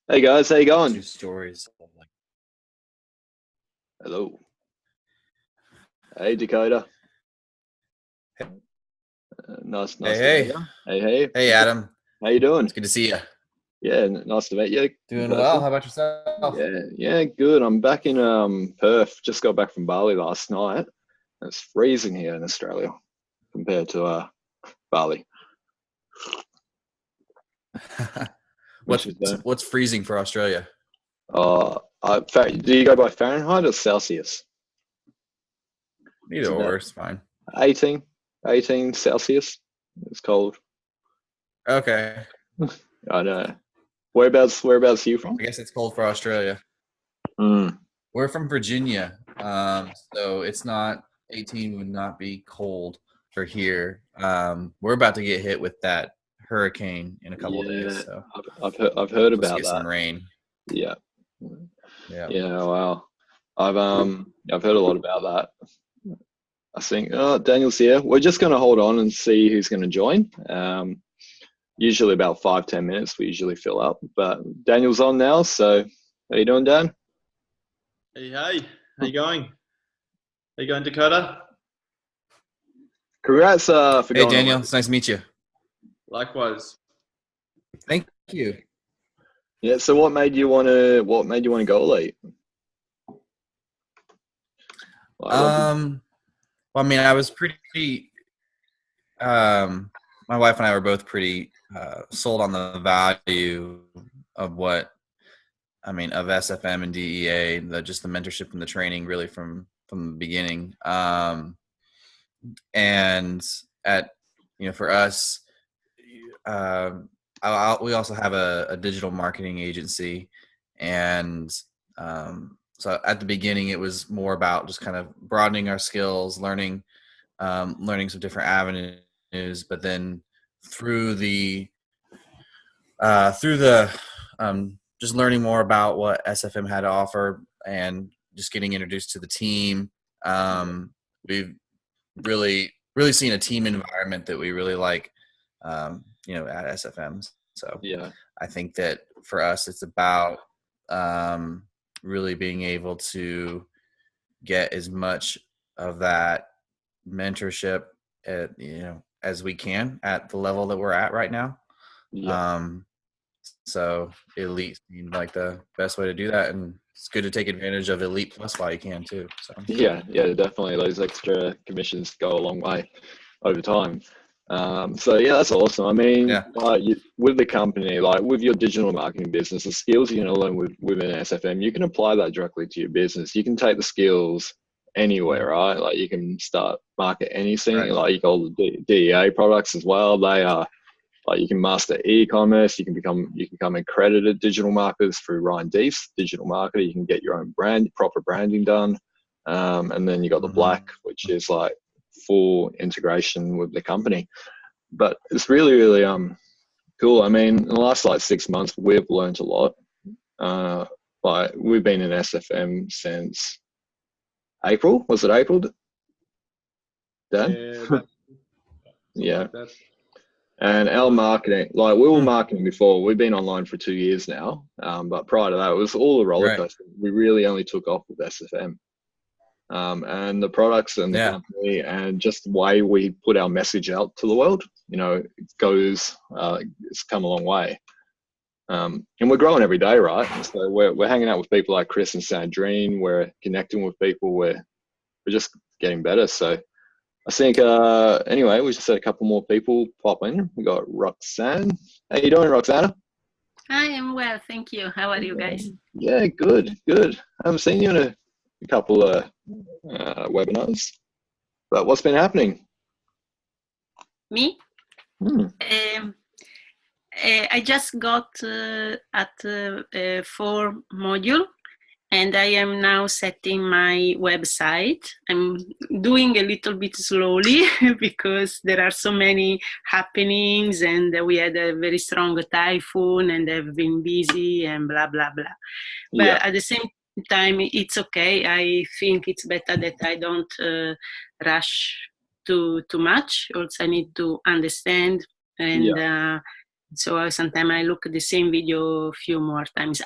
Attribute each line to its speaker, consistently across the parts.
Speaker 1: Hey guys, how you
Speaker 2: Two
Speaker 1: going?
Speaker 2: stories of like,
Speaker 1: Hello. Hey Dakota.
Speaker 2: hey,
Speaker 1: Nice to meet
Speaker 2: hey,
Speaker 1: you. Hey, hey.
Speaker 2: hey, Adam.
Speaker 1: How you
Speaker 2: It's
Speaker 1: doing?
Speaker 2: good to see you.
Speaker 1: Yeah, nice to meet you in
Speaker 2: Doing well.
Speaker 1: person.
Speaker 2: How about yourself?
Speaker 1: Yeah, good. I'm back in Perth. Just got back from Bali last night. It's freezing here in Australia compared to Bali, which
Speaker 2: What's
Speaker 1: is
Speaker 2: what's freezing for Australia?
Speaker 1: do you go by Fahrenheit or Celsius?
Speaker 2: Either
Speaker 1: It's
Speaker 2: or,
Speaker 1: about
Speaker 2: it's fine.
Speaker 1: 18, 18 Celsius. It's cold.
Speaker 2: Okay,
Speaker 1: I know. Whereabouts are you from?
Speaker 2: I guess it's cold for Australia.
Speaker 1: Mm,
Speaker 2: We're from Virginia, so it's not 18 would not be cold for here. We're about to get hit with that hurricane in a couple of days,
Speaker 1: yeah,
Speaker 2: so
Speaker 1: I've heard
Speaker 2: supposed to
Speaker 1: about
Speaker 2: get
Speaker 1: that.
Speaker 2: some rain.
Speaker 1: Yeah.
Speaker 2: Yeah.
Speaker 1: Yeah, wow. I've heard a lot about that. I think Daniel's here. We're just gonna hold on and see who's gonna join. Usually about 5-10 minutes we usually fill up. But Daniel's on now, so how you doing, Dan?
Speaker 3: Hey, hey, how you going? How you going, Dakota?
Speaker 1: Congrats for
Speaker 2: Hey,
Speaker 1: going
Speaker 2: Daniel,
Speaker 1: away.
Speaker 2: it's nice to meet you.
Speaker 3: Likewise.
Speaker 2: Thank you.
Speaker 1: Yeah, so what made you wanna go late? Like what did
Speaker 2: Well, I mean, I was pretty um, my wife and I were both pretty sold on the value of what I mean of SFM and DEA, just the mentorship and the training, really from the beginning. And at for us, um, we also have a digital marketing agency, and so at the beginning, it was more about just kind of broadening our skills, learning some different avenues, but then through the through the just learning more about what SFM had to offer and just getting introduced to the team, we've really seen a team environment that we really like, at SFM. So
Speaker 1: yeah,
Speaker 2: I think that for us, it's about um, really being able to get as much of that mentorship as we can at the level that we're at right now.
Speaker 1: yeah.
Speaker 2: Um, so elite seemed like the best way to do that, and it's good to take advantage of Elite Plus while you can too. So
Speaker 1: Yeah, definitely. Those extra commissions go a long way over time. So yeah, that's awesome. I mean,
Speaker 2: yeah.
Speaker 1: with the company, like with your digital marketing business, the skills you're going to learn within SFM, you can apply that directly to your business. You can take the skills anywhere,
Speaker 2: Mhm.
Speaker 1: right? Like you can start market anything.
Speaker 2: Right.
Speaker 1: Like you got all the DEA products as well. They are like you can master e-commerce. You can become accredited digital marketers through Ryan Deef's digital marketer. You can get your own proper branding done. And then you got the
Speaker 2: Hmm.
Speaker 1: black, which is like full integration with the company. But it's really cool. I mean, in the last like 6 months, we've learned a lot. Uh, like we've been in SFM since April. Was it April, Dan?
Speaker 3: Yeah, that something
Speaker 1: Yeah.
Speaker 3: like that.
Speaker 1: And our
Speaker 3: Like,
Speaker 1: marketing, like we were
Speaker 2: Hmm.
Speaker 1: marketing before, we've been online for 2 years now. But prior to that, it was all a roller
Speaker 2: Right.
Speaker 1: coaster. We really only took off with SFM. And the products and the
Speaker 2: Yeah.
Speaker 1: company and just the way we put our message out to the world, it's come a long way. And we're growing every day, right? So we're hanging out with people like Chris and Sandrine. We're connecting with people. We're just getting better. So I think anyway, we just had a couple more people pop in. We got Roxanne. How you doing, Roxana?
Speaker 4: I am well, thank you. How are you guys?
Speaker 1: Yeah, good. I haven't seen you in a couple of webinars, but what's been happening?
Speaker 4: Me?
Speaker 1: Hmm.
Speaker 4: Um, I just got at 4 module and I am now setting my website. I'm doing a little bit slowly because there are so many happenings and we had a very strong typhoon and I've been busy and blah, blah, blah.
Speaker 1: Yeah,
Speaker 4: But at the same time, it's okay. I think it's better that I don't rush too much. Also, I need to understand and
Speaker 1: yeah,
Speaker 4: So sometimes I look at the same video a few more times.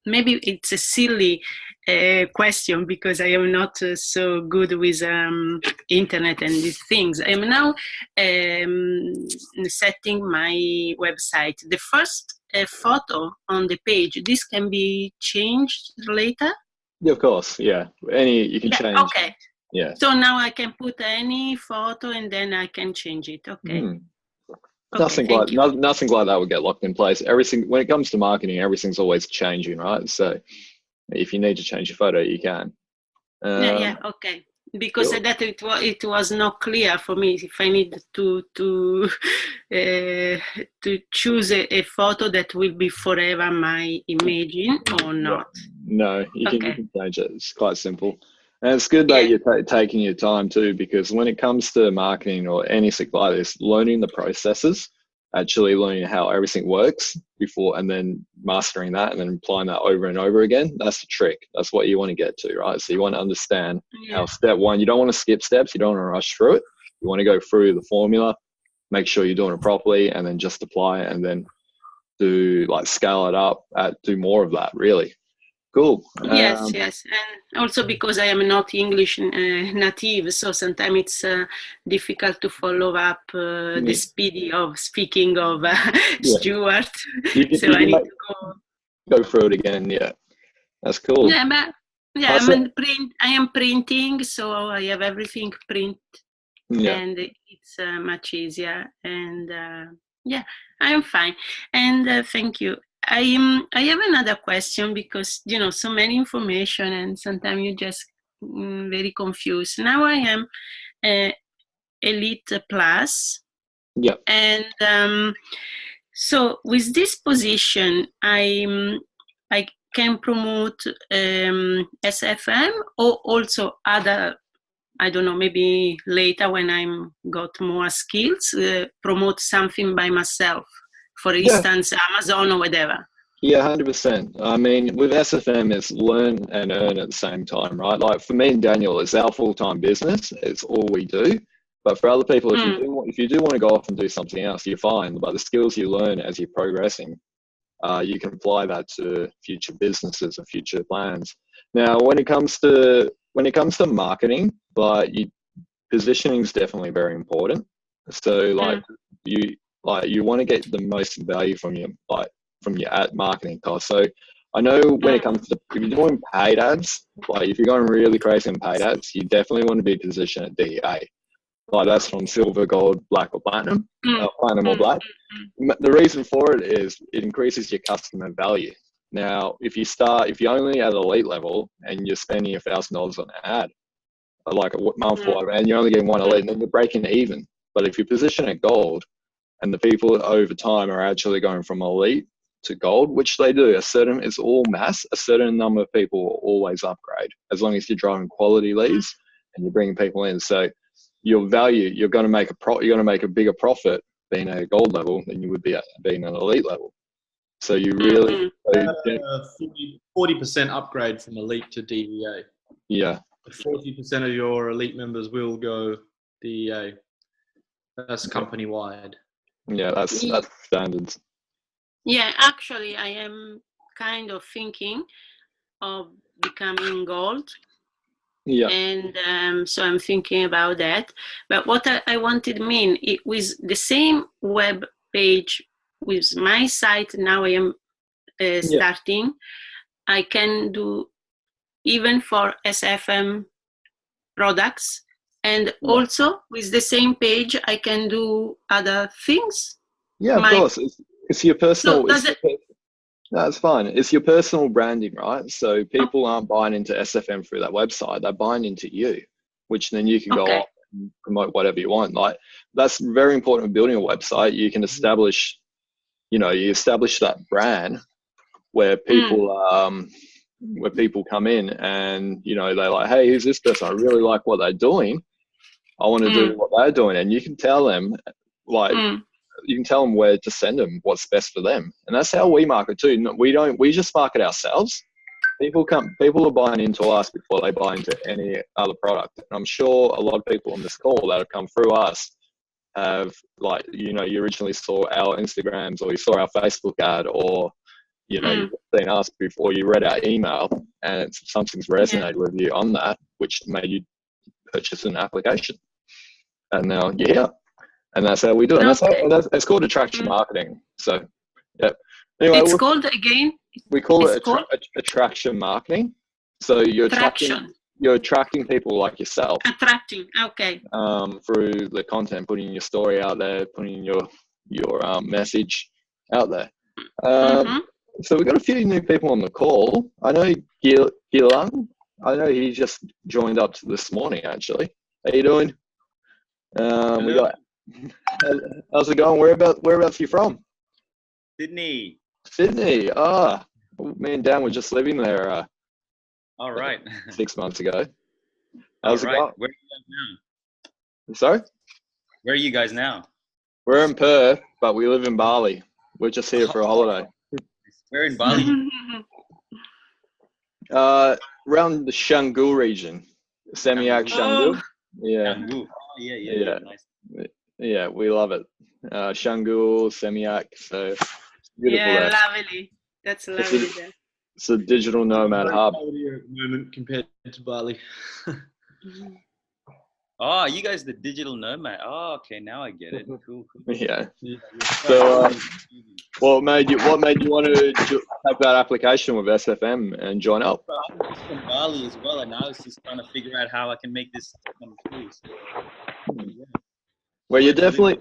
Speaker 4: Maybe it's a silly question because I am not so good with internet and these things. I am now setting my website. The first photo on the page, this can be changed later?
Speaker 1: Yeah, of course. Yeah. You can change.
Speaker 4: Okay.
Speaker 1: Yeah.
Speaker 4: So now I can put any photo and then I can change it. Okay.
Speaker 1: Nothing like that would get locked in place. Everything, when it comes to marketing, everything's always changing, right? So if you need to change your photo, you can.
Speaker 4: Okay. Because
Speaker 1: Cool.
Speaker 4: that it was not clear for me if I need to choose a photo that will be forever my image or not.
Speaker 1: No, you can change it. It's quite simple. And it's good that you're taking your time too, because when it comes to marketing or anything like this, learning the processes, actually learning how everything works before, and then mastering that and then applying that over and over again, that's the trick. That's what you want to get to, right? So you want to understand how step one, you don't want to skip steps. You don't want to rush through it. You want to go through the formula, make sure you're doing it properly, and then just apply it, and then scale it up, do more of that, really. Cool.
Speaker 4: Yes, and also because I am not English native, so sometimes it's difficult to follow up the speed of speaking of Stuart. So I need to
Speaker 1: go through it again. Yeah, that's cool.
Speaker 4: Yeah, but I am printing, so I have everything print, and it's much easier. And I am fine. And thank you. I have another question because so many information and sometimes you just very confused. Now I am Elite Plus.
Speaker 1: Yeah.
Speaker 4: And so with this position, I can promote SFM or also other. I don't know, maybe later when I'm got more skills, promote something by myself. For instance, Amazon or whatever.
Speaker 1: Yeah, 100%. I mean, with SFM, it's learn and earn at the same time, right? Like for me and Daniel, it's our full-time business. It's all we do. But for other people, if you do want to go off and do something else, you're fine. But the skills you learn as you're progressing, you can apply that to future businesses or future plans. Now, when it comes to marketing, positioning is definitely very important. So, you want to get the most value from your ad marketing costs. So I know when it comes to, if you're doing paid ads, if you're going really crazy on paid ads, you definitely want to be positioned at DEA. That's from silver, gold, black, or platinum, platinum or black. The reason for it is it increases your customer value. Now, if you're only at elite level and you're spending $1,000 on an ad, like a month and you're only getting one elite, then you're breaking even. But if you position at gold, and the people over time are actually going from elite to gold, which they do. It's all mass. A certain number of people will always upgrade as long as you're driving quality leads and you're bringing people in. So your value, you're going to make a bigger profit being at a gold level than you would be at being an elite level. So you really
Speaker 3: 40% upgrade from elite to DEA.
Speaker 1: Yeah.
Speaker 3: 40% of your elite members will go DEA. That's company wide.
Speaker 1: Yeah, that's standards.
Speaker 4: Yeah, actually, I am kind of thinking of becoming gold.
Speaker 1: Yeah.
Speaker 4: And so I'm thinking about that. But what I wanted to mean, with the same web page with my site, now I am starting, I can do even for SFM products. And also with the same page, I can do other things.
Speaker 1: Yeah, of course. It's your personal. That's fine. It's your personal branding, right? So people aren't buying into SFM through that website. They're buying into you, which then you can go off and promote whatever you want. That's very important with building a website. You can establish, you establish that brand where people come in and, they're like, hey, who's this person? I really like what they're doing. I want to do what they're doing. And you can tell them, you can tell them where to send them, what's best for them. And that's how we market too. We just market ourselves. People are buying into us before they buy into any other product. And I'm sure a lot of people on this call that have come through us have, like, you know, you originally saw our Instagrams or you saw our Facebook ad, or, you know, you've seen us before you read our email, and something's resonated with you on that, which made you purchase an application. And now you're here. And that's how we do it. And it's called attraction marketing. So, yeah. Anyway,
Speaker 4: it's called again?
Speaker 1: We call it attraction marketing. So you're attracting people like yourself.
Speaker 4: Attracting, okay.
Speaker 1: Through the content, putting your story out there, putting your message out there. So we've got a few new people on the call. I know Gilan. I know he just joined up this morning, actually. How you doing? We got. How's it going? Whereabouts are you from?
Speaker 5: Sydney.
Speaker 1: Sydney. Me and Dan were just living there.
Speaker 5: All right.
Speaker 1: 6 months ago. How's it going?
Speaker 5: Where are you guys now?
Speaker 1: Sorry?
Speaker 5: Where are you guys now?
Speaker 1: We're in Perth, but we live in Bali. We're just here for a holiday.
Speaker 5: We're in Bali.
Speaker 1: Around the Canggu region. Seminyak, Canggu. Yeah.
Speaker 5: Canggu. Oh, yeah. Nice.
Speaker 1: Yeah, we love it. Canggu, Seminyak, so it's beautiful there.
Speaker 4: Lovely. That's lovely there.
Speaker 1: It's a digital nomad hub.
Speaker 3: At the moment compared to Bali.
Speaker 5: Oh, you guys the digital nomad. Oh, okay, now I get it. Cool.
Speaker 1: Yeah. So, what made you want to have that application with SFM and join up?
Speaker 5: I'm from Bali as well, and I was just trying to figure out how I can make this come true. So, yeah.
Speaker 1: Well, you're definitely.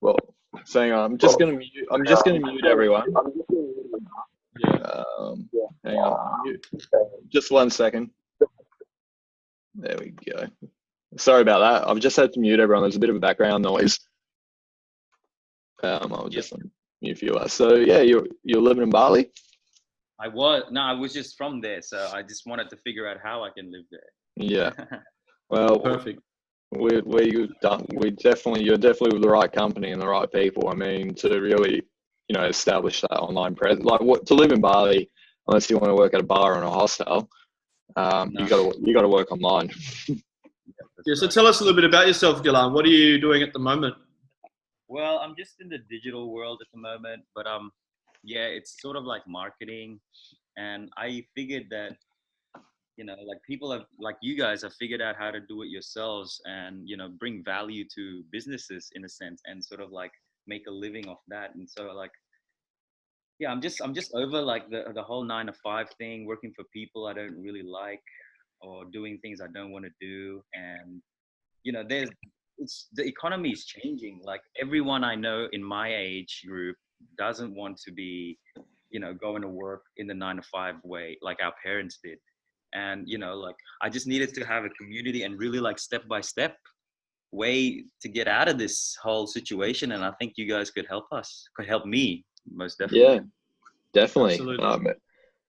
Speaker 1: Well, saying I'm just gonna mute everyone. Hang on. Just 1 second. There we go. Sorry about that. I've just had to mute everyone. There's a bit of a background noise. I'll just mute you. So yeah, you're living in Bali?
Speaker 5: I was just from there, so I just wanted to figure out how I can live there.
Speaker 1: Yeah. Well,
Speaker 3: perfect.
Speaker 1: You're definitely with the right company and the right people. I mean, to really, you know, establish that online presence, to live in Bali, unless you want to work at a bar or in a hostel, you got to work online.
Speaker 3: So tell us a little bit about yourself, Gilan. What are you doing at the moment?
Speaker 5: Well, I'm just in the digital world at the moment, but it's sort of like marketing, and I figured that, you know, like people have, like you guys have figured out how to do it yourselves and, you know, bring value to businesses in a sense and sort of like make a living off that. And so like, yeah, I'm just over like the whole 9-to-5 thing, working for people I don't really like or doing things I don't want to do. And, you know, the economy is changing. Like everyone I know in my age group doesn't want to be, you know, going to work in the 9-to-5 way like our parents did. And, you know, like I just needed to have a community and really like step-by-step way to get out of this whole situation. And I think you guys could help me most definitely.
Speaker 1: Yeah, definitely.
Speaker 3: Absolutely.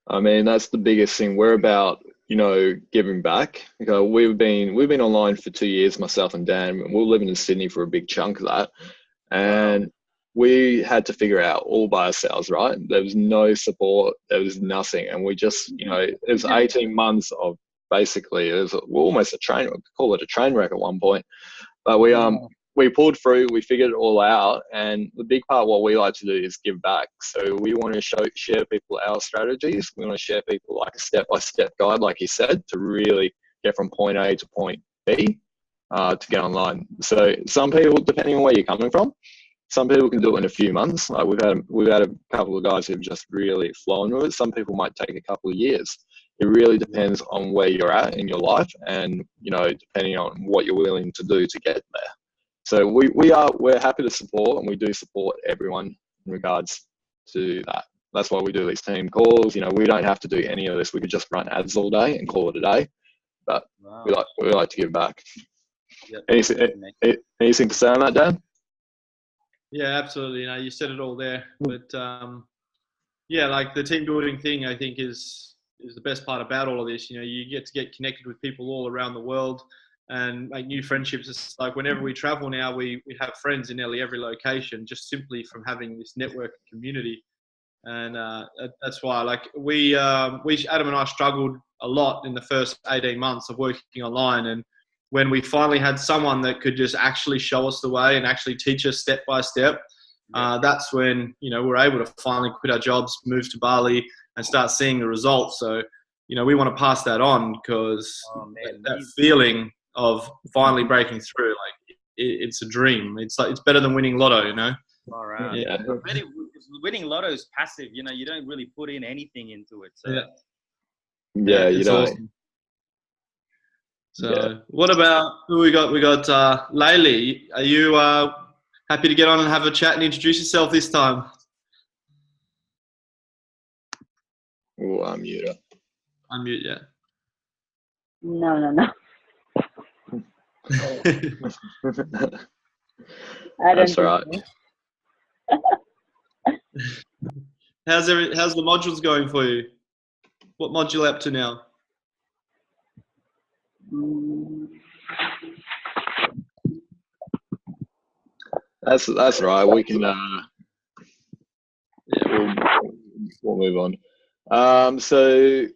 Speaker 1: I mean, that's the biggest thing. We're about, you know, giving back. We've been online for 2 years, myself and Dan. We're living in Sydney for a big chunk of that. And we had to figure out all by ourselves, right? There was no support. There was nothing. And we just, you know, it was 18 months of basically, we're almost a train, we could call it a train wreck at one point. But we pulled through, we figured it all out. And the big part, what we like to do is give back. So we want to share people our strategies. We want to share people like a step-by-step guide, like you said, to really get from point A to point B to get online. So some people, depending on where you're coming from, some people can do it in a few months. Like we've had a couple of guys who've just really flown with it. Some people might take a couple of years. It really depends on where you're at in your life, and, you know, depending on what you're willing to do to get there. So we're happy to support, and we do support everyone in regards to that. That's why we do these team calls. You know, we don't have to do any of this. We could just run ads all day and call it a day, but we like to give back.
Speaker 5: Yep.
Speaker 1: Anything to say on that, Dan?
Speaker 3: Yeah, absolutely. You know, you said it all there. But yeah, like the team building thing, I think is the best part about all of this. You know, you get to get connected with people all around the world and make new friendships. It's like whenever we travel now, we have friends in nearly every location, just simply from having this network community. And that's why, like Adam and I struggled a lot in the first 18 months of working online, and when we finally had someone that could just actually show us the way and actually teach us step by step, that's when, you know, we're able to finally quit our jobs, move to Bali, and start seeing the results. So, you know, we want to pass that on, because that feeling of finally breaking through, like, it's a dream. It's like, it's better than winning lotto, you know?
Speaker 5: All right.
Speaker 3: Yeah.
Speaker 5: Winning lotto is passive. You know, you don't really put in anything into it. So.
Speaker 1: Yeah, you know.
Speaker 3: Awesome. So, what about who we got? We got Laylee. Are you happy to get on and have a chat and introduce yourself this time?
Speaker 1: Oh, I'm mute.
Speaker 3: Unmute, yeah.
Speaker 6: No.
Speaker 1: That's all right.
Speaker 3: How's the modules going for you? What module up to now?
Speaker 1: That's right. We can we'll move on. So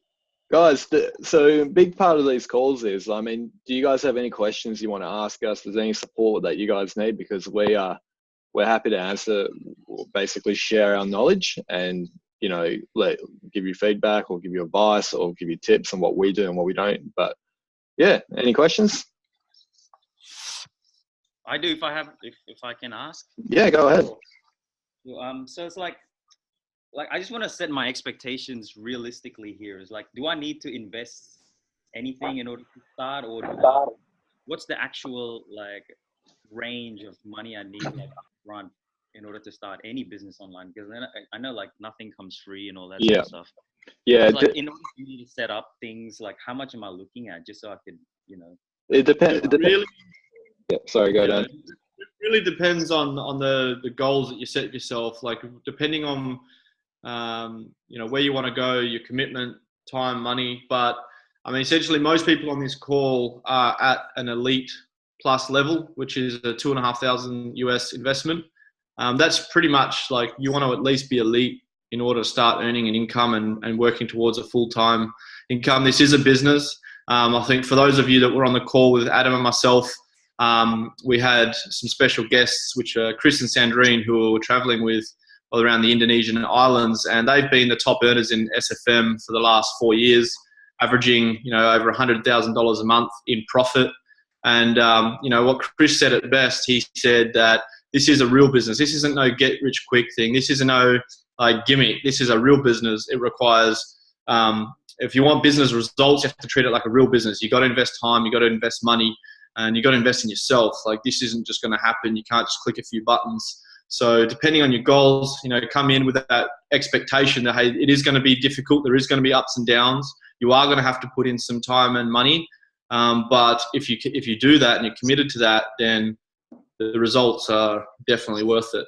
Speaker 1: guys, so a big part of these calls is, I mean, do you guys have any questions you want to ask us? Is there any support that you guys need? Because we're happy to answer, basically share our knowledge, and, you know, give you feedback or give you advice or give you tips on what we do and what we don't. But yeah, any questions?
Speaker 5: I do, if I can ask.
Speaker 1: Yeah, go ahead.
Speaker 5: So it's like I just want to set my expectations realistically here. Is like, do I need to invest anything in order to start, or what's the actual like range of money I need like upfront in order to start any business online? Because I know like nothing comes free and all that sort of stuff.
Speaker 1: Yeah.
Speaker 5: So, like, in order for me to set up things, like how much am I looking at, just so I could, you know?
Speaker 1: It depends.
Speaker 3: Really?
Speaker 1: Yeah, sorry, go down.
Speaker 3: It really depends on the goals that you set yourself. Like, depending on you know, where you want to go, your commitment, time, money. But I mean, essentially, most people on this call are at an elite plus level, which is a $2,500 US investment. That's pretty much like, you want to at least be elite in order to start earning an income and working towards a full-time income. This is a business. I think for those of you that were on the call with Adam and myself, we had some special guests, which are Chris and Sandrine, who were traveling with all around the Indonesian islands, and they've been the top earners in SFM for the last 4 years, averaging, you know, over $100,000 a month in profit. And you know what Chris said it best. He said that this is a real business. This isn't no get rich quick thing. This isn't no like gimmick. This is a real business. It requires, if you want business results, you have to treat it like a real business. You got to invest time. You got to invest money, and you got to invest in yourself. Like, this isn't just going to happen. You can't just click a few buttons. So depending on your goals, you know, come in with that expectation that, hey, it is going to be difficult. There is going to be ups and downs. You are going to have to put in some time and money. But if you do that and you're committed to that, then the results are definitely worth it.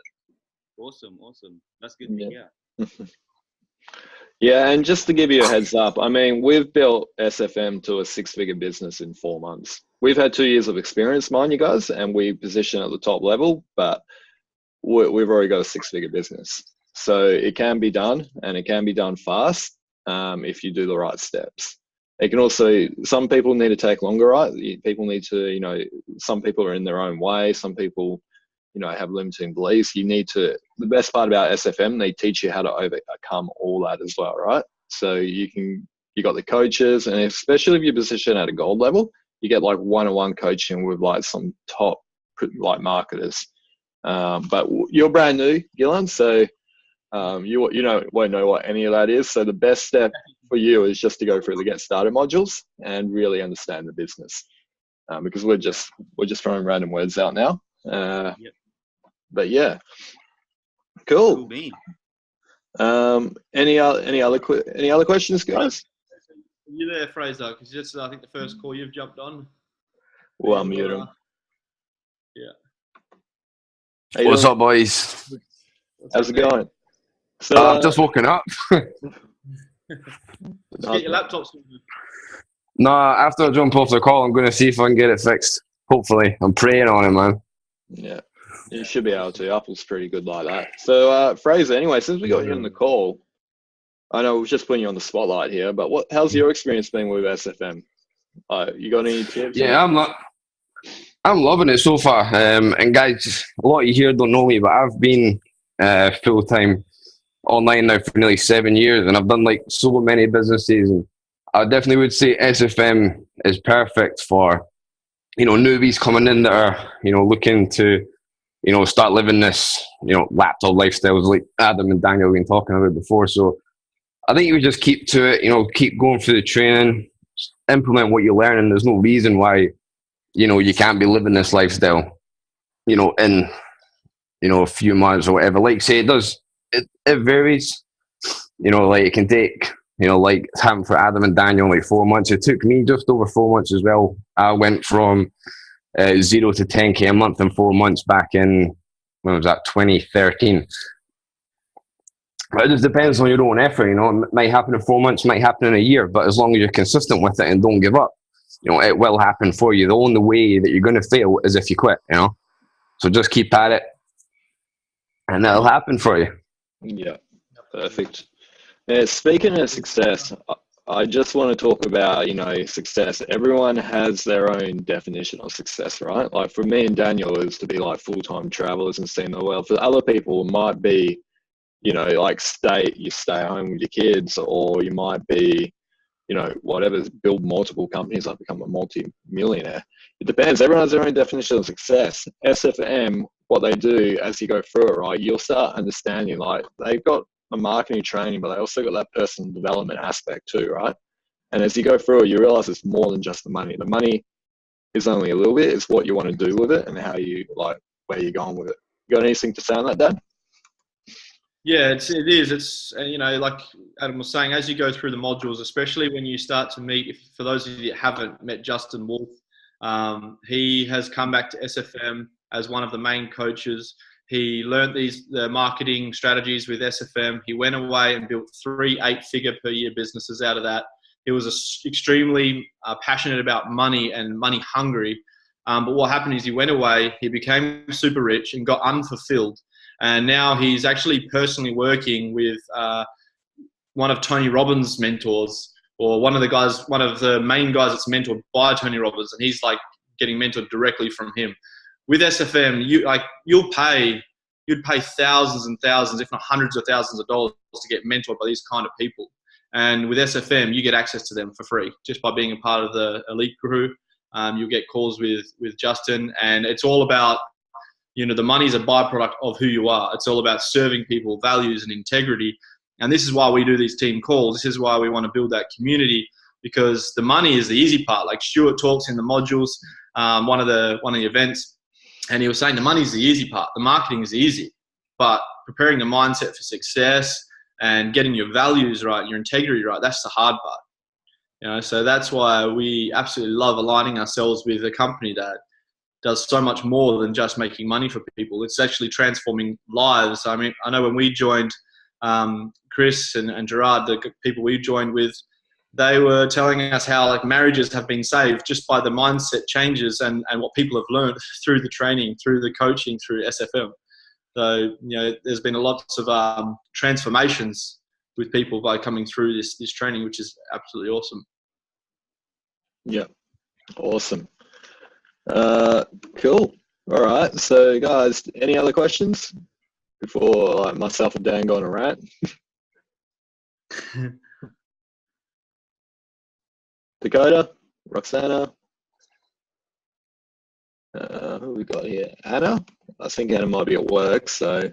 Speaker 5: Awesome. That's good to hear.
Speaker 1: Yeah, and just to give you a heads up, I mean, we've built SFM to a 6-figure business in 4 months. We've had 2 years of experience, mind you guys, and we position at the top level, but we've already got a 6-figure business. So it can be done, and it can be done fast if you do the right steps. It can also, some people need to take longer, right? People need to, you know, some people are in their own way. Some people, you know, have limiting beliefs. You need to, the best part about SFM, they teach you how to overcome all that as well, right? So you got the coaches, and especially if you position at a gold level, you get like one-on-one coaching with like some top like marketers. But you're brand new, Gillan, so you won't know what any of that is. So the best step for you is just to go through the get started modules and really understand the business, because we're just throwing random words out now. But yeah, cool. Any other questions, guys?
Speaker 3: Are you there, Fraser? Because this is, I think, the first call you've jumped on.
Speaker 1: Well, I'm muted.
Speaker 3: Yeah.
Speaker 7: What's up, boys?
Speaker 3: How's
Speaker 1: it going? So
Speaker 7: I've just woken up.
Speaker 3: Get your laptop sorted.
Speaker 7: Nah, after I jump off the call, I'm going to see if I can get it fixed. Hopefully. I'm praying on it, man.
Speaker 1: Yeah, you should be able to. Apple's pretty good like that. So, Fraser, anyway, since we got you on the call, I know we're just putting you on the spotlight here, but how's your experience been with SFM? You got any tips?
Speaker 7: Yeah, I'm loving it so far. And guys, a lot of you here don't know me, but I've been full time online now for nearly 7 years, and I've done like so many businesses. And I definitely would say SFM is perfect for newbies coming in that are looking to start living this laptop lifestyles like Adam and Daniel have been talking about before. So I think you would just keep to it. Keep going through the training, implement what you learn, and there's no reason why you can't be living this lifestyle, in, a few months or whatever. Like say it varies, like it can take, like it's happened for Adam and Daniel, like 4 months. It took me just over 4 months as well. I went from 0 to 10K a month in 4 months back in, when was that, 2013. But it just depends on your own effort, It might happen in 4 months, might happen in a year, but as long as you're consistent with it and don't give up, it will happen for you. The only way that you're going to fail is if you quit, So just keep at it, and that'll happen for you.
Speaker 1: Yeah, perfect. Yeah, speaking of success, I just want to talk about, success. Everyone has their own definition of success, right? Like for me and Daniel, is to be like full-time travelers and seeing the world. For other people, it might be, like you stay home with your kids, or you might be, whatever, build multiple companies, like become a multi-millionaire. It depends. Everyone has their own definition of success. SFM, what they do as you go through it, right, you'll start understanding, like they've got a marketing training, but they also got that personal development aspect too, right? And as you go through it, you realize it's more than just the money. The money is only a little bit. It's what you want to do with it and how you, like, where you're going with it. You got anything to say on that, Dad?
Speaker 3: Yeah, it is. It's, like Adam was saying, as you go through the modules, especially when you start to meet, for those of you that haven't met Justin Wolf, he has come back to SFM as one of the main coaches. He learned the marketing strategies with SFM. He went away and built 3 8-figure per year businesses out of that. He was extremely passionate about money and money hungry. But what happened is he went away, he became super rich and got unfulfilled. And now he's actually personally working with one of Tony Robbins' mentors, or one of the main guys that's mentored by Tony Robbins, and he's like getting mentored directly from him. With SFM, you'd pay thousands and thousands, if not hundreds of thousands of dollars to get mentored by these kind of people. And with SFM, you get access to them for free just by being a part of the elite crew. You'll get calls with Justin, and it's all about, the money is a byproduct of who you are. It's all about serving people, values, and integrity. And this is why we do these team calls. This is why we want to build that community, because the money is the easy part. Like Stuart talks in the modules, one of the events, and he was saying the money is the easy part. The marketing is easy, but preparing the mindset for success and getting your values right, your integrity right, that's the hard part. So that's why we absolutely love aligning ourselves with a company that does so much more than just making money for people. It's actually transforming lives. I mean, I know when we joined, Chris and Gerard, the people we joined with, they were telling us how like marriages have been saved just by the mindset changes and what people have learned through the training, through the coaching, through SFM. So, there's been lots of transformations with people by coming through this training, which is absolutely awesome.
Speaker 1: Yeah, awesome. Cool. All right. So, guys, any other questions before myself and Dan go on a rant? Dakota, Roxana, who we got here? Anna. I think Anna might be at work. So,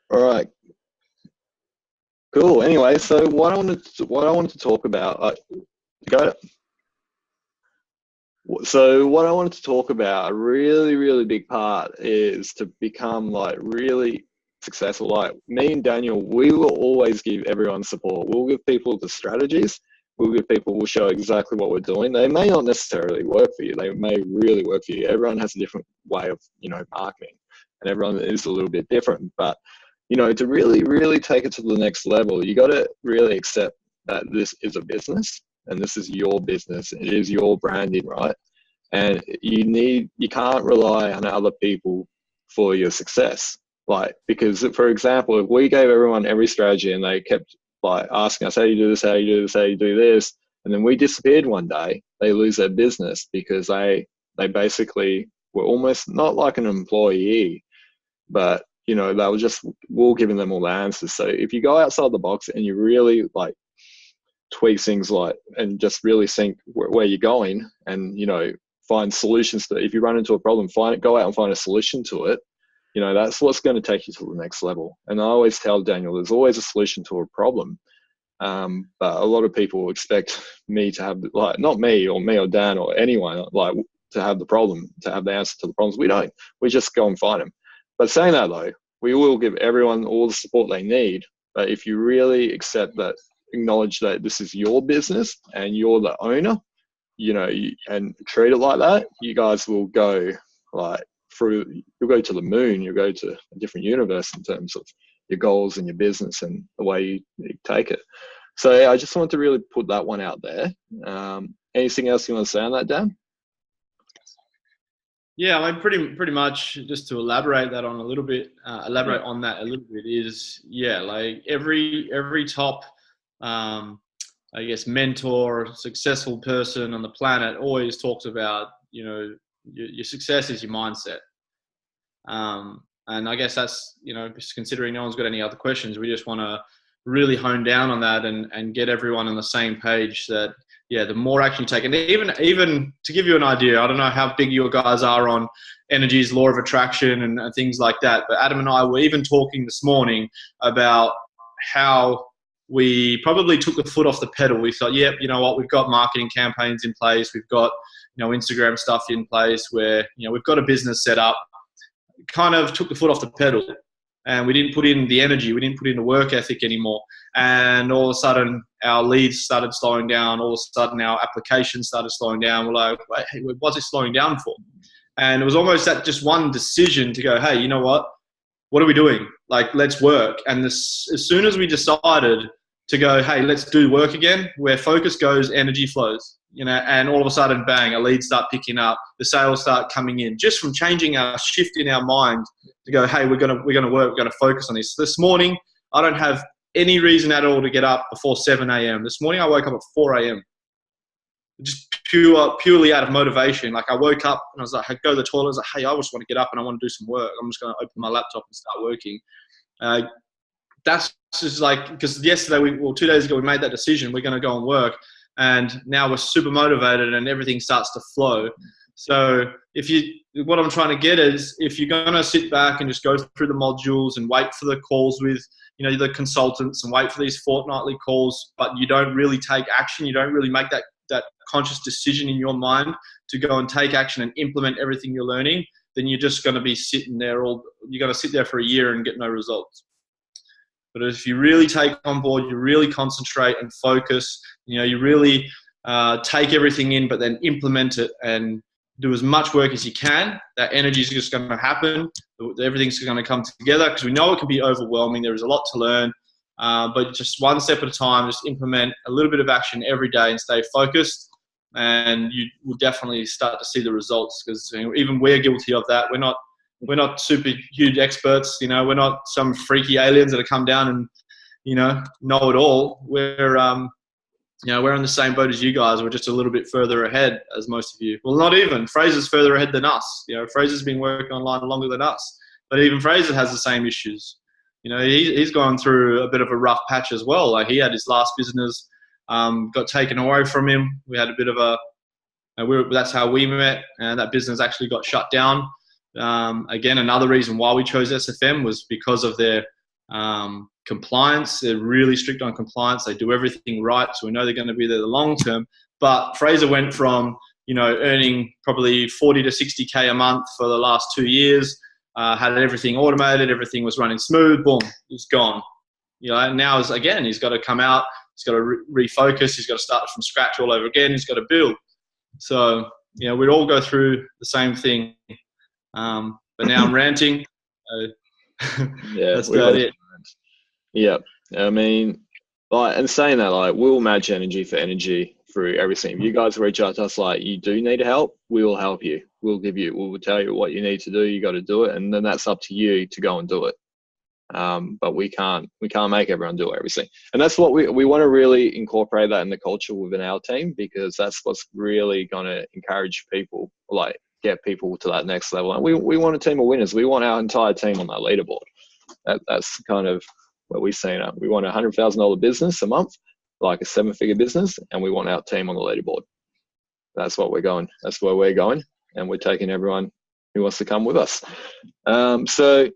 Speaker 1: all right. Cool. Anyway, so what I wanted to talk about, Dakota. So what I wanted to talk about, a really, really big part, is to become like really successful. Like me and Daniel, we will always give everyone support. We'll give people the strategies. We'll show exactly what we're doing. They may not necessarily work for you. They may really work for you. Everyone has a different way of, marketing, and everyone is a little bit different. But, to really, really take it to the next level, you got to really accept that this is a business. And this is your business. It is your branding, right? And you can't rely on other people for your success. Like, because for example, if we gave everyone every strategy and they kept like asking us, how do you do this, how do you do this, how do you do this, and then we disappeared one day, they lose their business because they they basically were almost not like an employee, but you know, they were just, we're giving them all the answers. So if you go outside the box and you really like tweak things like, and just really think where you're going, and you know, find solutions to, if you run into a problem, go out and find a solution to it. You know, that's what's going to take you to the next level. And I always tell Daniel, there's always a solution to a problem. But a lot of people expect me to have, like, not me or Dan or anyone, like, to have the problem, to have the answer to the problems. We don't. We just go and find them. But saying that though, we will give everyone all the support they need. But if you really accept that, acknowledge that this is your business and you're the owner, you know, and treat it like that, you guys will go like you'll go to the moon, you'll go to a different universe in terms of your goals and your business and the way you take it. So yeah, I just wanted to really put that one out there. Anything else you want to say on that, Dan?
Speaker 3: Yeah, I mean, pretty much just to elaborate on that a little bit is, yeah, like every top, I guess, mentor, successful person on the planet always talks about, you know, your success is your mindset. And I guess that's, you know, just considering no one's got any other questions, we just want to really hone down on that and get everyone on the same page that, yeah, the more action you take, and even to give you an idea, I don't know how big your guys are on energy's law of attraction and things like that, but Adam and I were even talking this morning about how we probably took the foot off the pedal. We thought, yep, you know what, we've got marketing campaigns in place, we've got, you know, Instagram stuff in place, where, you know, we've got a business set up, kind of took the foot off the pedal. And we didn't put in the energy, we didn't put in the work ethic anymore. And all of a sudden, our leads started slowing down. All of a sudden, our applications started slowing down. We're like, wait, hey, what's it slowing down for? And it was almost that just one decision to go, hey, you know what? What are we doing? Like, let's work. And as soon as we decided to go, hey, let's do work again, where focus goes, energy flows. You know, and all of a sudden, bang, a lead start picking up, the sales start coming in, just from changing our shift in our mind to go, hey, we're gonna work, we're gonna focus on this. This morning, I don't have any reason at all to get up before 7 a.m. This morning, I woke up at 4 a.m. Just purely out of motivation. Like, I woke up and I was like, I go to the toilet. I was like, hey, I just want to get up and I want to do some work. I'm just gonna open my laptop and start working. That's just like, because yesterday, 2 days ago, we made that decision. We're gonna go and work. And now we're super motivated and everything starts to flow. So what I'm trying to get is, if you're going to sit back and just go through the modules and wait for the calls with, you know, the consultants and wait for these fortnightly calls, but you don't really take action, you don't really make that conscious decision in your mind to go and take action and implement everything you're learning, then you're just going to be sitting there you're going to sit there for a year and get no results. But if you really take on board, you really concentrate and focus, you know, you really take everything in, but then implement it and do as much work as you can, that energy is just going to happen. Everything's going to come together, because we know it can be overwhelming. There is a lot to learn, but just one step at a time, just implement a little bit of action every day and stay focused. And you will definitely start to see the results, because, you know, even we're guilty of that. We're not super huge experts, you know, we're not some freaky aliens that have come down and, you know it all. We're, you know, we're in the same boat as you guys. We're just a little bit further ahead, as most of you. Well, not even. Fraser's further ahead than us. You know, Fraser's been working online longer than us. But even Fraser has the same issues. You know, he's gone through a bit of a rough patch as well. Like, he had his last business got taken away from him. We had a bit of that's how we met, and that business actually got shut down. Again, another reason why we chose SFM was because of their compliance. They're really strict on compliance. They do everything right, so we know they're going to be there the long term. But Fraser went from, you know, earning probably 40 to 60K a month for the last 2 years, had everything automated, everything was running smooth, boom, it's gone. You know, and now he's got to come out, he's got to refocus, he's got to start from scratch all over again, he's got to build. So, you know, we'd all go through the same thing. But now I'm ranting.
Speaker 1: Yeah,
Speaker 3: that's about it.
Speaker 1: Yeah, I mean, like, and saying that, like, we'll match energy for energy through everything. If you guys reach out to us, like, you do need help, we will help you. We'll tell you what you need to do. You got to do it, and then that's up to you to go and do it. But we can't make everyone do everything, and that's what we want to really incorporate that in the culture within our team, because that's what's really going to encourage people, like, get people to that next level. And we want a team of winners. We want our entire team on that leaderboard. That's kind of what we've seen. We want a $100,000 business a month, like a 7-figure business, and we want our team on the leaderboard. That's what we're going. That's where we're going, and we're taking everyone who wants to come with us. So,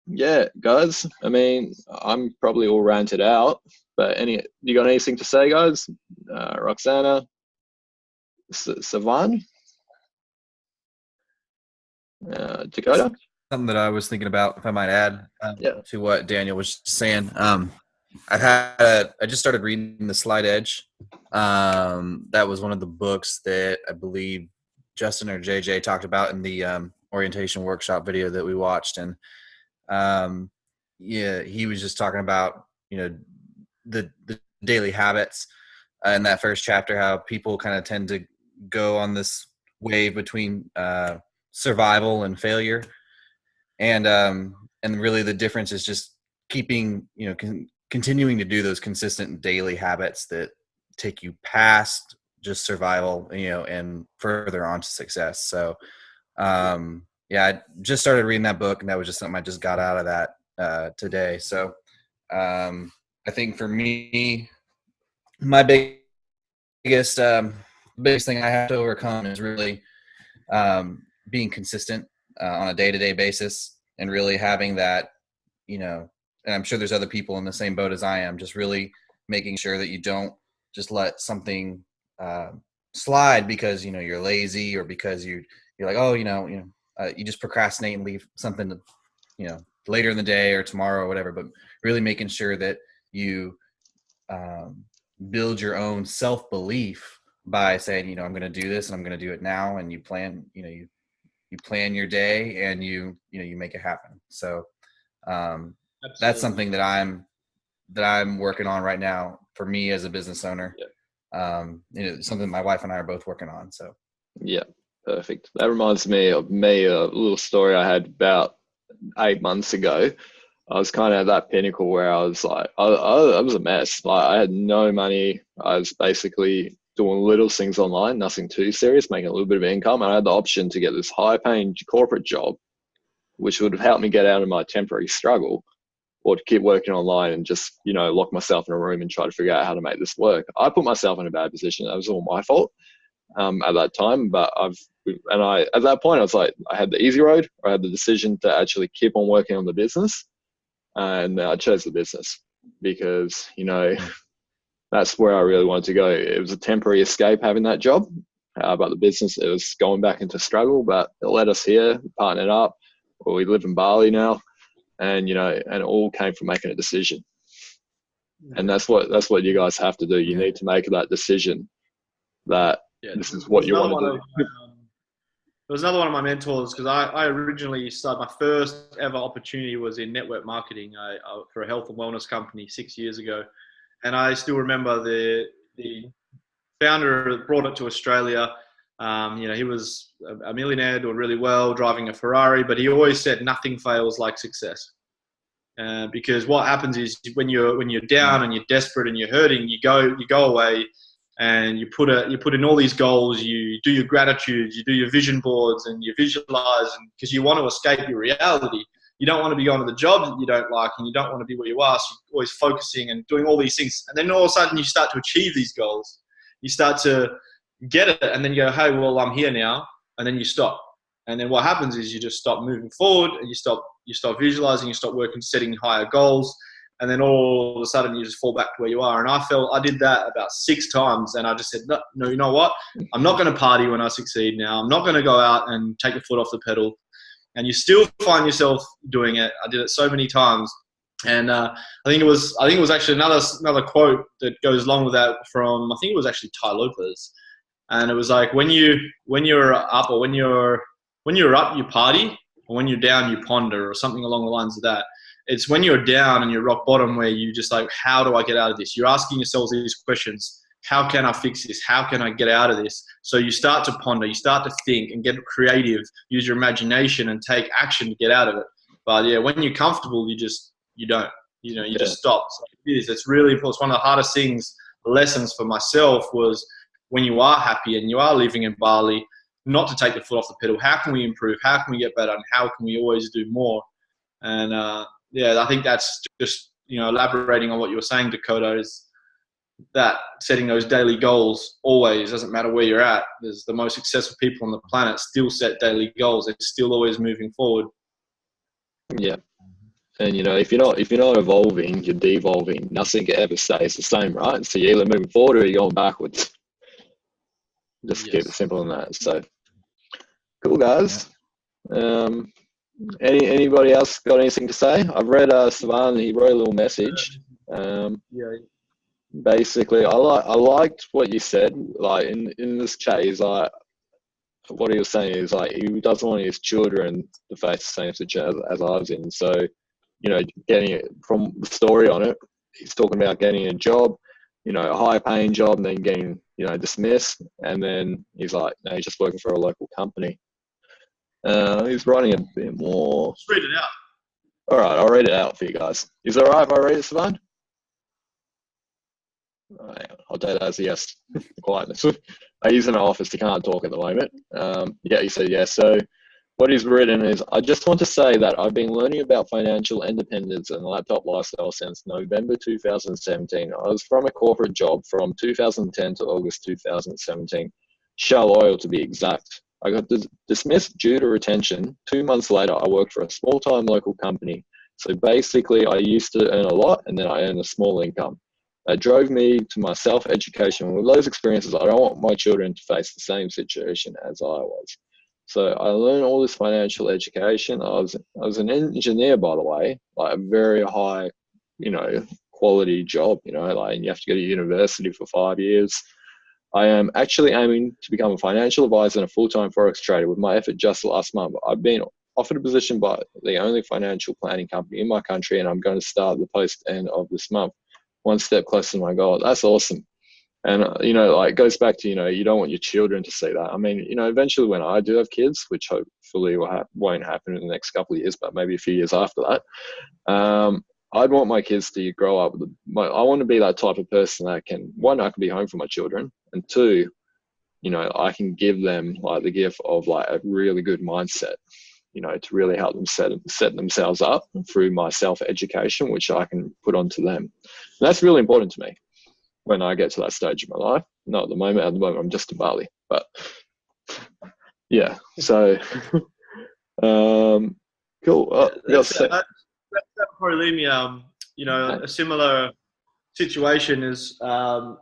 Speaker 1: yeah, guys. I mean, I'm probably all ranted out, but you got anything to say, guys? Roxana, Savan, Dakota.
Speaker 2: Something that I was thinking about, if I might add, to what Daniel was saying. I just started reading The Slight Edge. That was one of the books that I believe Justin or JJ talked about in the orientation workshop video that we watched. And he was just talking about, the daily habits in that first chapter, how people kind of tend to go on this wave between survival and failure. And really the difference is just keeping, continuing to do those consistent daily habits that take you past just survival, and further on to success. So, I just started reading that book, and that was just something I just got out of that today. So, I think for me, my biggest thing I have to overcome is really being consistent on a day-to-day basis, and really having that, and I'm sure there's other people in the same boat as I am, just really making sure that you don't just let something slide because, you're lazy, or because you're like, you just procrastinate and leave something to, later in the day or tomorrow or whatever, but really making sure that you build your own self-belief by saying, I'm going to do this and I'm going to do it now. And you plan, you plan your day, and you make it happen. So that's something that I'm working on right now for me as a business owner. Something my wife and I are both working on. So
Speaker 1: yeah, perfect. That reminds me of a little story I had about 8 months ago. I was kind of at that pinnacle where I was like, I was a mess. Like, I had no money. I was basically doing little things online, nothing too serious, making a little bit of income. And I had the option to get this high-paying corporate job, which would have helped me get out of my temporary struggle, or to keep working online and just, lock myself in a room and try to figure out how to make this work. I put myself in a bad position. That was all my fault at that time. But at that point, I was like, I had the easy road, or I had the decision to actually keep on working on the business. And I chose the business because, that's where I really wanted to go. It was a temporary escape having that job, but the business, it was going back into struggle, but it led us here, partnered up. Well, we live in Bali now, and, and it all came from making a decision. And that's what you guys have to do. You need to make that decision that this is what you want to do.
Speaker 3: There was another one of my mentors, because I originally started, my first ever opportunity was in network marketing for a health and wellness company 6 years ago. And I still remember the founder that brought it to Australia. He was a millionaire, doing really well, driving a Ferrari, but he always said nothing fails like success. Because what happens is when you're down and you're desperate and you're hurting, you go away and you put in all these goals, you do your gratitudes, you do your vision boards, and you visualize, because you want to escape your reality. You don't want to be going to the job that you don't like, and you don't want to be where you are. So you're always focusing and doing all these things. And then all of a sudden you start to achieve these goals. You start to get it, and then you go, hey, well, I'm here now. And then you stop. And then what happens is you just stop moving forward, and you stop visualizing, you stop working, setting higher goals. And then all of a sudden you just fall back to where you are. And I did that about 6 times. And I just said, no, you know what? I'm not going to party when I succeed now. I'm not going to go out and take the foot off the pedal. And you still find yourself doing it. I did it so many times. And I think it was actually another quote that goes along with that from, I think it was actually Tai Lopez. And it was like, when you're up, or when you're up, you party, or when you're down, you ponder, or something along the lines of that. It's when you're down and you're rock bottom where you just like, how do I get out of this? You're asking yourselves these questions. How can I fix this? How can I get out of this? So you start to ponder, you start to think and get creative, use your imagination and take action to get out of it. But yeah, when you're comfortable, you don't, you just stop. So it's really important. It's one of the hardest lessons for myself was when you are happy and you are living in Bali, not to take the foot off the pedal. How can we improve? How can we get better? And how can we always do more? And I think that's just, elaborating on what you were saying, Dakota, is that setting those daily goals always, doesn't matter where you're at. There's the most successful people on the planet still set daily goals. They're still always moving forward.
Speaker 1: Yeah. And if you're not evolving, you're devolving. Nothing ever stays the same, right? So you're either moving forward or you're going backwards. Just keep it simple on that. So cool, guys. Anybody else got anything to say? I've read Savan. He wrote a little message. Basically, I liked what you said. Like in this chat, he's like, what he was saying is like he doesn't want his children to face the same situation as I was in. So, getting it from the story on it, he's talking about getting a job, a high paying job, and then getting, dismissed. And then he's like, no, he's just working for a local company. He's writing a bit more.
Speaker 3: Just read it out.
Speaker 1: All right, I'll read it out for you guys. Is it all right if I read it, Savan? I'll take that as a yes. Quietness. He's in an office. He can't talk at the moment. He said yes. So what he's written is, I just want to say that I've been learning about financial independence and laptop lifestyle since November 2017. I was from a corporate job from 2010 to August 2017. Shell Oil to be exact. I got dismissed due to retention. 2 months later, I worked for a small-time local company. So basically, I used to earn a lot, and then I earned a small income. That drove me to my self-education. With those experiences, I don't want my children to face the same situation as I was. So I learned all this financial education. I was an engineer, by the way, like a very high, quality job, and you have to go to university for 5 years. I am actually aiming to become a financial advisor and a full-time Forex trader. With my effort just last month, I've been offered a position by the only financial planning company in my country, and I'm going to start the post end of this month. One step closer to my goal. That's awesome. And, it goes back to, you don't want your children to see that. I mean, eventually when I do have kids, which hopefully won't happen in the next couple of years, but maybe a few years after that, I'd want my kids to grow up. I want to be that type of person that I can be home for my children, and two, I can give them like the gift of like a really good mindset, to really help them set themselves up through my self-education, which I can put onto them. And that's really important to me when I get to that stage of my life. Not at the moment. At the moment, I'm just in Bali, but yeah. So, cool.
Speaker 3: That probably lead me, a similar situation is, the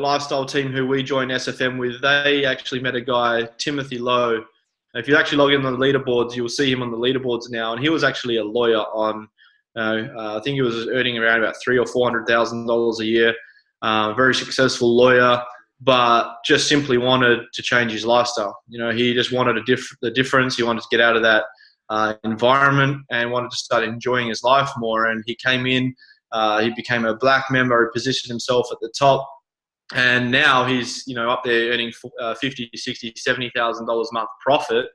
Speaker 3: lifestyle team who we joined SFM with, they actually met a guy, Timothy Lowe. If you actually log in on the leaderboards, you'll see him on the leaderboards now. And he was actually a lawyer on, I think he was earning around about $300,000 or $400,000 a year. Very successful lawyer, but just simply wanted to change his lifestyle. He just wanted the difference. He wanted to get out of that environment and wanted to start enjoying his life more. And he came in, he became a black member, he positioned himself at the top. And now he's, up there earning $50,000, $60,000, $70,000 a month profit,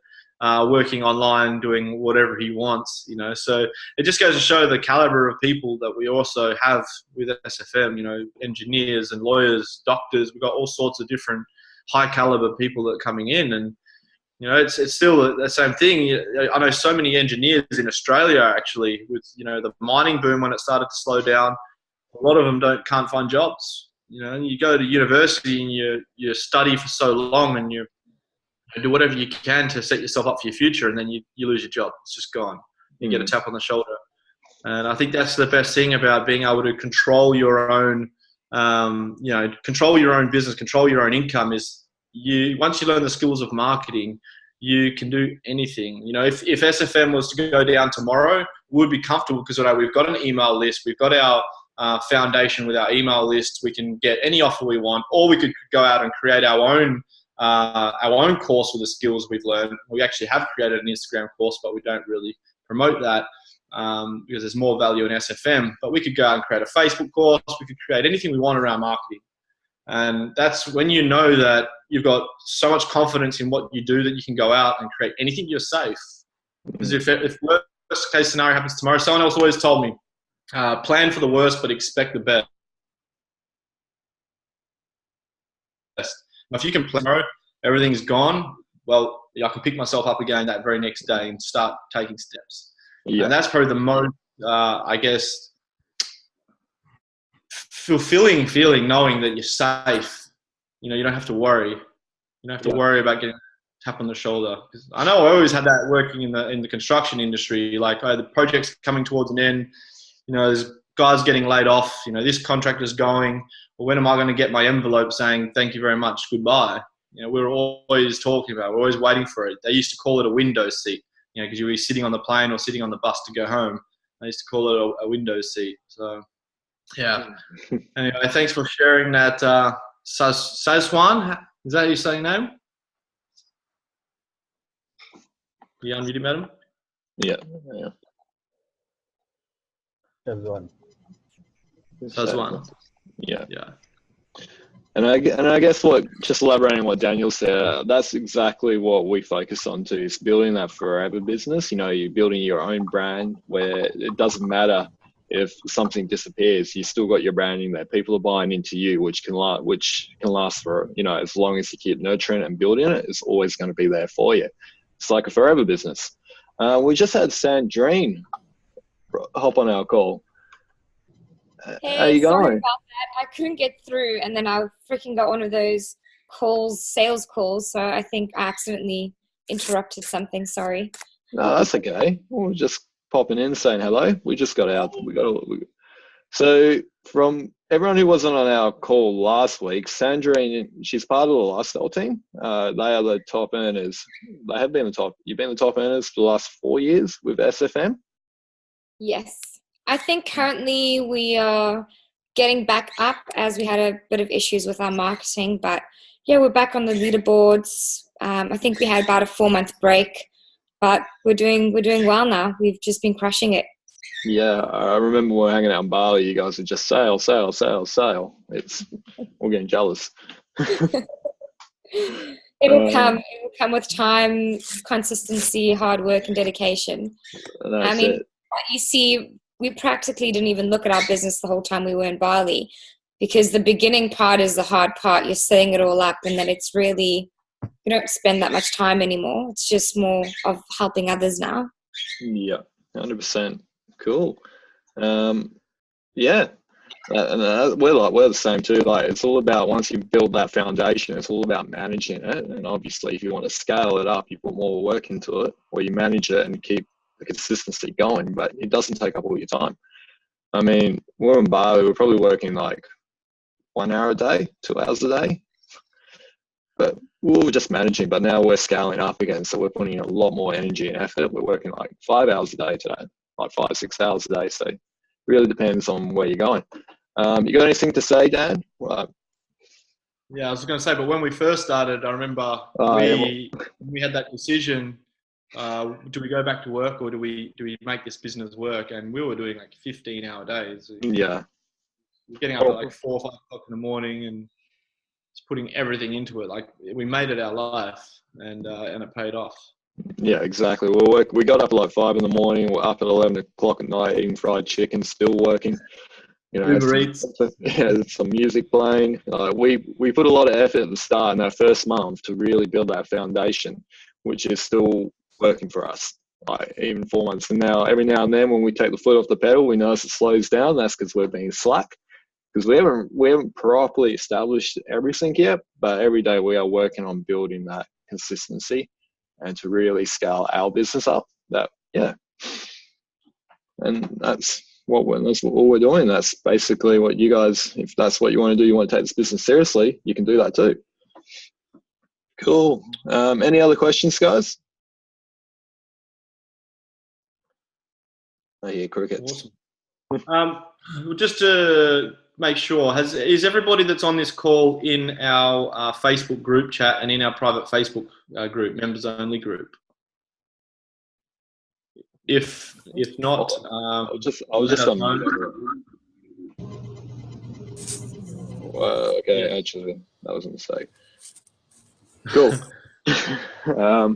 Speaker 3: working online, doing whatever he wants, So it just goes to show the caliber of people that we also have with SFM, engineers and lawyers, doctors. We've got all sorts of different high caliber people that are coming in. And, it's still the same thing. I know so many engineers in Australia actually with, the mining boom when it started to slow down. A lot of them can't find jobs. You go to university and you study for so long and you do whatever you can to set yourself up for your future, and then you lose your job. It's just gone. You get a tap on the shoulder. And I think that's the best thing about being able to control your own, control your own business, control your own income is once you learn the skills of marketing, you can do anything. If SFM was to go down tomorrow, we'd be comfortable because we've got an email list. We've got our foundation with our email list. We can get any offer we want, or we could go out and create our own course with the skills we've learned. We actually have created an Instagram course, but we don't really promote that because there's more value in SFM. But we could go out and create a Facebook course. We could create anything we want around marketing. And that's when you know that you've got so much confidence in what you do that you can go out and create anything. You're safe. Because if worst case scenario happens tomorrow, someone else always told me, plan for the worst, but expect the best. If you can plan tomorrow, everything's gone. well, I can pick myself up again that very next day and start taking steps.
Speaker 1: Yeah.
Speaker 3: And that's probably the most, I guess, fulfilling feeling, knowing that you're safe. You know, you don't have to worry. You don't have to worry about getting a tap on the shoulder. 'Cause I know I always had that working in the construction industry. Like, oh, the project's coming towards an end. You know, there's guys getting laid off. You know, this contractor's going. Well, when am I going to get my envelope saying thank you very much, goodbye? You know, we were always talking about it. We're always waiting for it. They used to call it a window seat. You know, because you were sitting on the plane or sitting on the bus to go home. They used to call it a window seat. So, yeah. Anyway, thanks for sharing that. Sazwan, is that your saying name? You unmuted, madam?
Speaker 1: Yeah.
Speaker 3: Sazwan.
Speaker 1: Yeah.
Speaker 3: Yeah.
Speaker 1: And I guess just elaborating on what Daniel said, that's exactly what we focus on too, is building that forever business. You know, you're building your own brand where it doesn't matter if something disappears, you still got your branding there. People are buying into you, which can last for, you know, as long as you keep nurturing and building it, it's always going to be there for you. It's like a forever business. We just had Sandrine hop on our call.
Speaker 6: Hey,
Speaker 1: how you
Speaker 6: sorry
Speaker 1: going?
Speaker 6: about that. I couldn't get through, and then I freaking got one of those sales calls. So I think I accidentally interrupted something. Sorry.
Speaker 1: No, that's okay. We're just popping in saying hello. We just got out. So from everyone who wasn't on our call last week, Sandrine, she's part of the lifestyle team. They are the top earners. They have been you've been the top earners for the last 4 years with SFM.
Speaker 6: Yes. I think currently we are getting back up as we had a bit of issues with our marketing, but yeah, we're back on the leaderboards. I think we had about a 4-month break, but we're doing well now. We've just been crushing it.
Speaker 1: Yeah, I remember we were hanging out in Bali. You guys would just sail. We're getting jealous.
Speaker 6: It'll come with time, consistency, hard work, and dedication. I mean, you see, we practically didn't even look at our business the whole time we were in Bali, because the beginning part is the hard part. You're setting it all up, and then it's really, you don't spend that much time anymore. It's just more of helping others now.
Speaker 1: Yeah, 100%. Cool. Yeah. And we're the same too. Like, it's all about, once you've built that foundation, it's all about managing it. And obviously, if you want to scale it up, you put more work into it, or you manage it and keep the consistency going. But it doesn't take up all your time. I mean, we're in Bali. We're probably working like 1 hour a day, 2 hours a day. But we were just managing. But now we're scaling up again, so we're putting in a lot more energy and effort. We're working like 5 hours a day today, like 5-6 hours a day. So it really depends on where you're going. You got anything to say, Dan?
Speaker 3: Yeah, I was going to say, but when we first started, I remember we had that decision. Do we go back to work, or do we make this business work? And we were doing like 15-hour days.
Speaker 1: Yeah.
Speaker 3: Getting up at like 4 or 5 o'clock in the morning and just putting everything into it. Like, we made it our life, and it paid off.
Speaker 1: Yeah, exactly. We got up at like 5 in the morning. We're up at 11 o'clock at night eating fried chicken, still working. You know,
Speaker 3: Uber Eats.
Speaker 1: Some music playing. We put a lot of effort at the start in that first month to really build that foundation, which is still working for us. Like, even 4 months. And now, every now and then, when we take the foot off the pedal, we notice it slows down. That's because we're being slack. Because we haven't properly established everything yet. But every day we are working on building that consistency and to really scale our business up. And that's what we're doing. That's basically what you guys, if that's what you want to do, you want to take this business seriously, you can do that too. Cool. Any other questions, guys? Oh yeah, crickets.
Speaker 3: Awesome. Just to make sure, is everybody that's on this call in our Facebook group chat and in our private Facebook group, members only group? If not,
Speaker 1: I was just on mute. Okay, actually, that was a mistake. Cool.
Speaker 3: Yeah.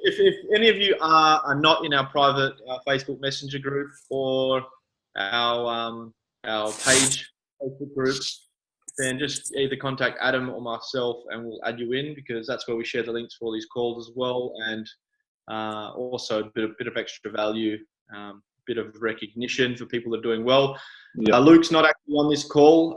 Speaker 3: If any of you are not in our private Facebook Messenger group or our page Facebook group, then just either contact Adam or myself and we'll add you in, because that's where we share the links for all these calls as well. And also a bit of extra value, bit of recognition for people that are doing well.
Speaker 1: Yeah.
Speaker 3: Luke's not actually on this call,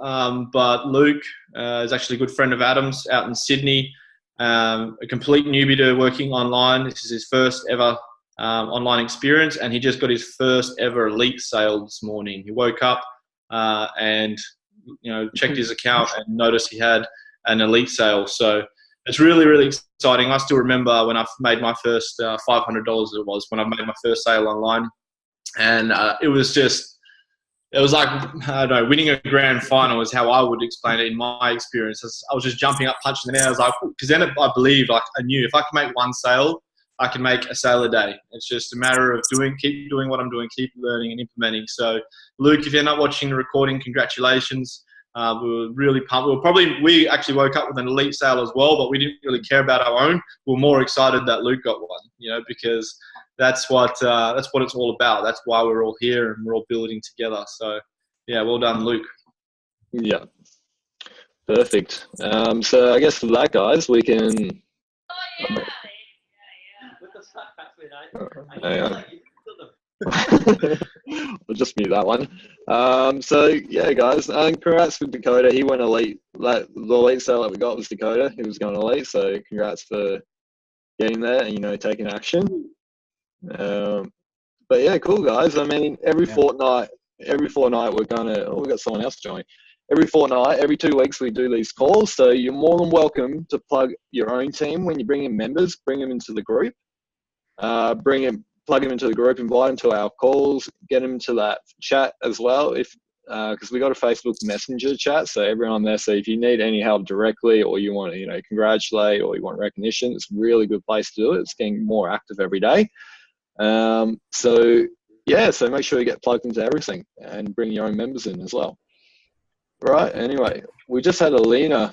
Speaker 3: but Luke is actually a good friend of Adam's out in Sydney, a complete newbie to working online. This is his first ever online experience, and he just got his first ever elite sale this morning. He woke up and checked his account and noticed he had an elite sale. So it's really, really exciting. I still remember when I made my first $500, it was when I made my first sale online. And it was like, I don't know, winning a grand final is how I would explain it in my experience. I was just jumping up, punching the air. I was like, because then I believed, like I knew if I could make one sale, I can make a sale a day. It's just a matter of keep doing what I'm doing, keep learning and implementing. So Luke, if you're not watching the recording, congratulations. We were really pumped. We actually woke up with an elite sale as well, but we didn't really care about our own. We were more excited that Luke got one, because that's what it's all about. That's why we're all here and we're all building together. So yeah, well done, Luke.
Speaker 1: Yeah, perfect. So I guess for that, guys, we can. Hang on. We'll just mute that one. So yeah, guys, congrats with Dakota. He went elite. The elite sale that we got was Dakota. He was going elite. So congrats for getting there and taking action. But yeah, cool, guys. I mean, every fortnight we're gonna. Oh, we got someone else joining. Every fortnight, every 2 weeks, we do these calls. So you're more than welcome to plug your own team when you bring in members. Bring them into the group. Plug them into the group, invite them to our calls, get them to that chat as well. Because we got a Facebook Messenger chat, so everyone there. So if you need any help directly, or you want to, congratulate, or you want recognition, it's a really good place to do it. It's getting more active every day. So make sure you get plugged into everything and bring your own members in as well. Right. Anyway, we just had Alina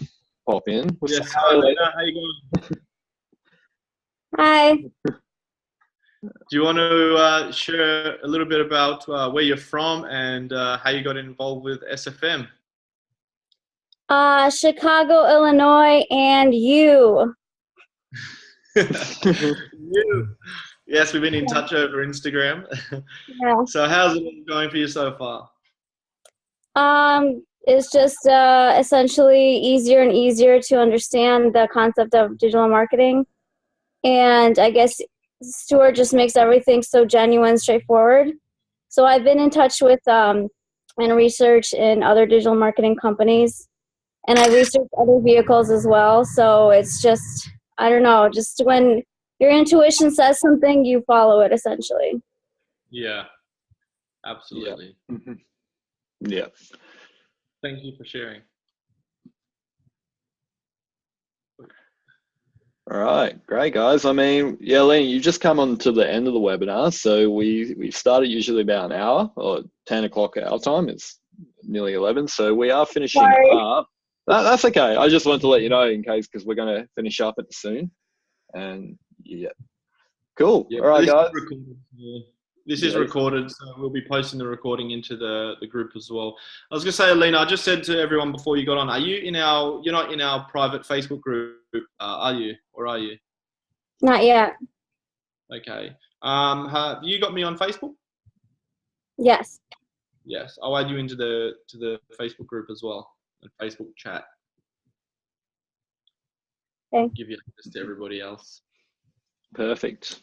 Speaker 1: pop in.
Speaker 3: Yes, hi, Alina. How you going?
Speaker 6: Hi.
Speaker 3: Do you want to share a little bit about where you're from and how you got involved with SFM?
Speaker 8: Chicago, Illinois, and you.
Speaker 3: You. Yes, we've been in touch over Instagram.
Speaker 8: Yeah.
Speaker 3: So how's it been going for you so far?
Speaker 8: It's just essentially easier and easier to understand the concept of digital marketing. And I guess Stuart just makes everything so genuine, straightforward. So I've been in touch with and research in other digital marketing companies, and I researched other vehicles as well. So it's just, I don't know, just when your intuition says something, you follow it essentially.
Speaker 3: Yeah, absolutely.
Speaker 1: Yeah. Mm-hmm. Yeah.
Speaker 3: Thank you for sharing.
Speaker 1: All right, great, guys. I mean, yeah, Lena, you just come on to the end of the webinar. So we started usually about an hour, or 10 o'clock our time. It's nearly 11. So we are finishing up. That's okay. I just wanted to let you know in case, because we're going to finish up it soon. And yeah, cool.
Speaker 3: Yeah,
Speaker 1: all right, guys.
Speaker 3: This is recorded, so we'll be posting the recording into the group as well. I was going to say, Alina, I just said to everyone before you got on, you're not in our private Facebook group, are you? Or are you?
Speaker 8: Not yet.
Speaker 3: Okay. Have you got me on Facebook?
Speaker 8: Yes.
Speaker 3: Yes. I'll add you into the Facebook group as well, the Facebook chat.
Speaker 8: Okay.
Speaker 3: Give you access to everybody else.
Speaker 1: Perfect.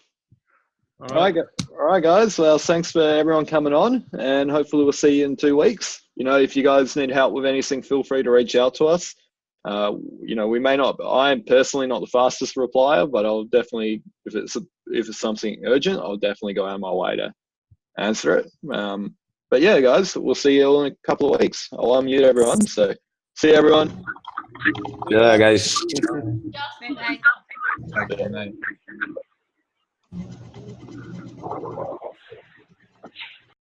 Speaker 3: All
Speaker 1: right, guys. Well, thanks for everyone coming on, and hopefully we'll see you in 2 weeks. If you guys need help with anything, feel free to reach out to us. We may not. I'm personally not the fastest replier, but I'll definitely, if it's something urgent, I'll definitely go out of my way to answer it. But yeah, guys, we'll see you all in a couple of weeks. I'll unmute everyone. So, see you, everyone.
Speaker 7: Yeah, guys.
Speaker 2: Good night.